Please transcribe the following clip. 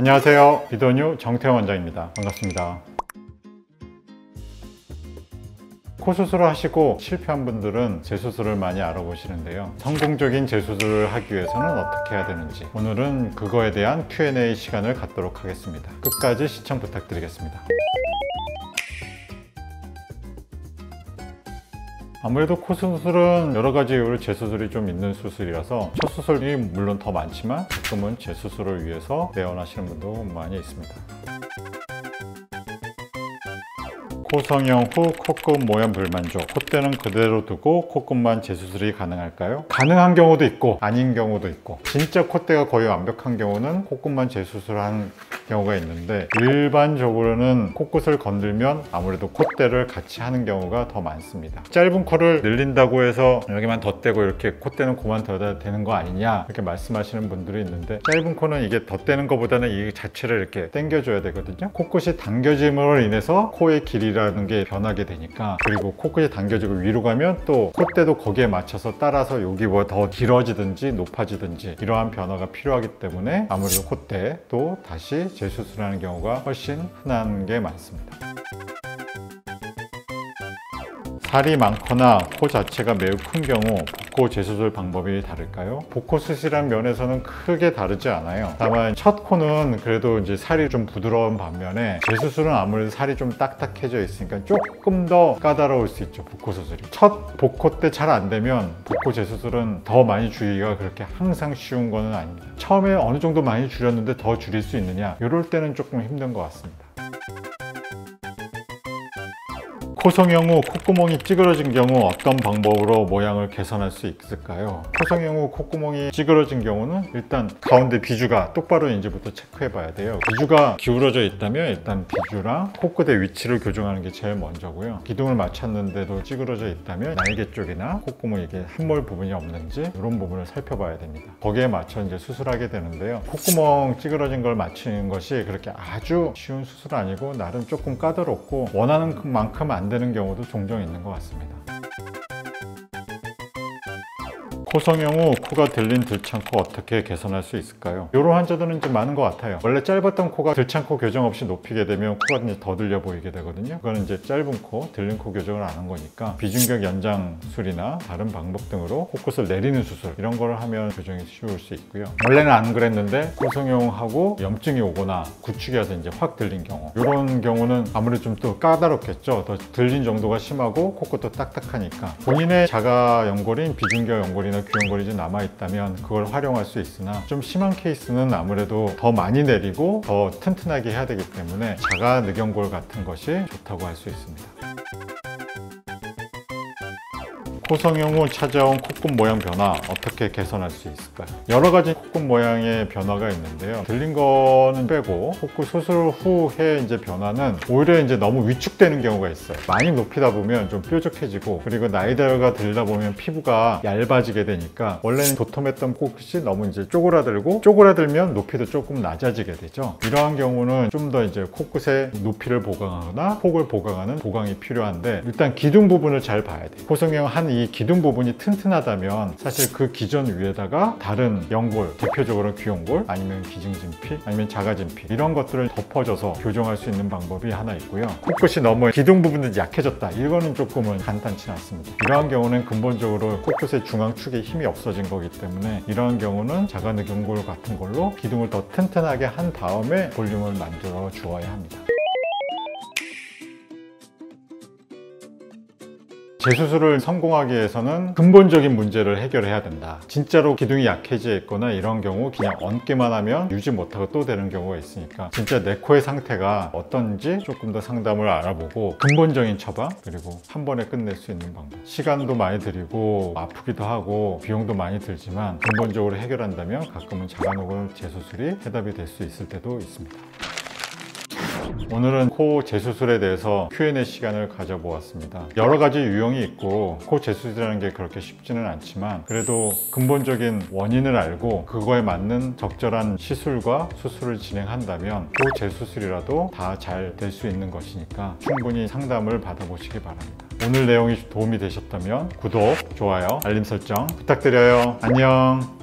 안녕하세요. 비더뉴 정태원 원장입니다. 반갑습니다. 코 수술을 하시고 실패한 분들은 재수술을 많이 알아보시는데요. 성공적인 재수술을 하기 위해서는 어떻게 해야 되는지, 오늘은 그거에 대한 Q&A 시간을 갖도록 하겠습니다. 끝까지 시청 부탁드리겠습니다. 아무래도 코 수술은 여러 가지 이유로 재수술이 좀 있는 수술이라서 첫 수술이 물론 더 많지만 가끔은 재수술을 위해서 내원하시는 분도 많이 있습니다. 코 성형 후 코끝 모양 불만족, 콧대는 그대로 두고 코끝만 재수술이 가능할까요? 가능한 경우도 있고 아닌 경우도 있고, 진짜 콧대가 거의 완벽한 경우는 코끝만 재수술한 경우가 있는데, 일반적으로는 코끝을 건들면 아무래도 콧대를 같이 하는 경우가 더 많습니다. 짧은 코를 늘린다고 해서 여기만 덧대고 이렇게 콧대는 그만 더 되는 거 아니냐 이렇게 말씀하시는 분들이 있는데, 짧은 코는 이게 덧대는 것보다는 이 자체를 이렇게 당겨줘야 되거든요. 코끝이 당겨짐으로 인해서 코의 길이라는 게 변하게 되니까, 그리고 코끝이 당겨지고 위로 가면 또 콧대도 거기에 맞춰서 따라서 여기보다 더 길어지든지 높아지든지 이러한 변화가 필요하기 때문에 아무래도 콧대도 다시 재수술하는 경우가 훨씬 흔한 게 많습니다. 살이 많거나 코 자체가 매우 큰 경우 복코 재수술 방법이 다를까요? 복코 수술이라는 면에서는 크게 다르지 않아요. 다만 첫 코는 그래도 이제 살이 좀 부드러운 반면에, 재수술은 아무래도 살이 좀 딱딱해져 있으니까 조금 더 까다로울 수 있죠. 복코 수술이 첫 복코 때 잘 안 되면 복코 재수술은 더 많이 줄이기가 그렇게 항상 쉬운 거는 아닙니다. 처음에 어느 정도 많이 줄였는데 더 줄일 수 있느냐, 이럴 때는 조금 힘든 것 같습니다. 코 성형 후 콧구멍이 찌그러진 경우 어떤 방법으로 모양을 개선할 수 있을까요? 코 성형 후 콧구멍이 찌그러진 경우는 일단 가운데 비주가 똑바로 있는지부터 체크해 봐야 돼요. 비주가 기울어져 있다면 일단 비주랑 코끝의 위치를 교정하는 게 제일 먼저고요. 기둥을 맞췄는데도 찌그러져 있다면 날개 쪽이나 콧구멍 이게 함몰 부분이 없는지 이런 부분을 살펴봐야 됩니다. 거기에 맞춰 이제 수술하게 되는데요. 콧구멍 찌그러진 걸 맞추는 것이 그렇게 아주 쉬운 수술은 아니고 나름 조금 까다롭고 원하는 만큼 안 되는 경우도 종종 있는 것 같습니다. 코 성형 후 코가 들린 들창코 어떻게 개선할 수 있을까요? 이런 환자들은 이제 많은 것 같아요. 원래 짧았던 코가 들창코 교정 없이 높이게 되면 코가 이제 더 들려 보이게 되거든요. 그거는 이제 짧은 코, 들린 코 교정을 안 한 거니까 비중격 연장술이나 다른 방법 등으로 코끝을 내리는 수술, 이런 걸 하면 교정이 쉬울 수 있고요. 원래는 안 그랬는데 코 성형하고 염증이 오거나 구축이 와서 이제 확 들린 경우, 이런 경우는 아무래도 좀 더 까다롭겠죠. 더 들린 정도가 심하고 코끝도 딱딱하니까 본인의 자가 연골인 비중격 연골이나 귀연골이 남아있다면 그걸 활용할 수 있으나, 좀 심한 케이스는 아무래도 더 많이 내리고 더 튼튼하게 해야 되기 때문에 자가 늑연골 같은 것이 좋다고 할 수 있습니다. 코 성형 후 찾아온 코끝 모양 변화 어떻게 개선할 수 있을까요? 여러 가지 코끝 모양의 변화가 있는데요. 들린 거는 빼고 코끝 수술 후에 이제 변화는 오히려 이제 너무 위축되는 경우가 있어요. 많이 높이다 보면 좀 뾰족해지고, 그리고 나이가 들다 보면 피부가 얇아지게 되니까 원래는 도톰했던 코끝이 너무 이제 쪼그라들고, 쪼그라들면 높이도 조금 낮아지게 되죠. 이러한 경우는 좀 더 이제 코끝의 높이를 보강하거나 폭을 보강하는 보강이 필요한데, 일단 기둥 부분을 잘 봐야 돼요. 코 성형 한 이 기둥 부분이 튼튼하다면 사실 그 기존 위에다가 다른 연골, 대표적으로 귀연골 아니면 기증진피 아니면 자가진피, 이런 것들을 덮어줘서 교정할 수 있는 방법이 하나 있고요. 코끝이 너무 기둥 부분이 약해졌다, 이거는 조금은 간단치 않습니다. 이러한 경우는 근본적으로 코끝의 중앙축에 힘이 없어진 거기 때문에, 이러한 경우는 자가늑연골 같은 걸로 기둥을 더 튼튼하게 한 다음에 볼륨을 만들어 주어야 합니다. 재수술을 성공하기 위해서는 근본적인 문제를 해결해야 된다. 진짜로 기둥이 약해져 있거나 이런 경우 그냥 얹기만 하면 유지 못하고 또 되는 경우가 있으니까, 진짜 내 코의 상태가 어떤지 조금 더 상담을 알아보고 근본적인 처방, 그리고 한 번에 끝낼 수 있는 방법. 시간도 많이 들이고 아프기도 하고 비용도 많이 들지만 근본적으로 해결한다면 가끔은 자가늑골 재수술이 해답이 될 수 있을 때도 있습니다. 오늘은 코 재수술에 대해서 Q&A 시간을 가져보았습니다. 여러 가지 유형이 있고 코 재수술이라는 게 그렇게 쉽지는 않지만, 그래도 근본적인 원인을 알고 그거에 맞는 적절한 시술과 수술을 진행한다면 코 재수술이라도 다 잘 될 수 있는 것이니까 충분히 상담을 받아보시기 바랍니다. 오늘 내용이 도움이 되셨다면 구독, 좋아요, 알림 설정 부탁드려요. 안녕.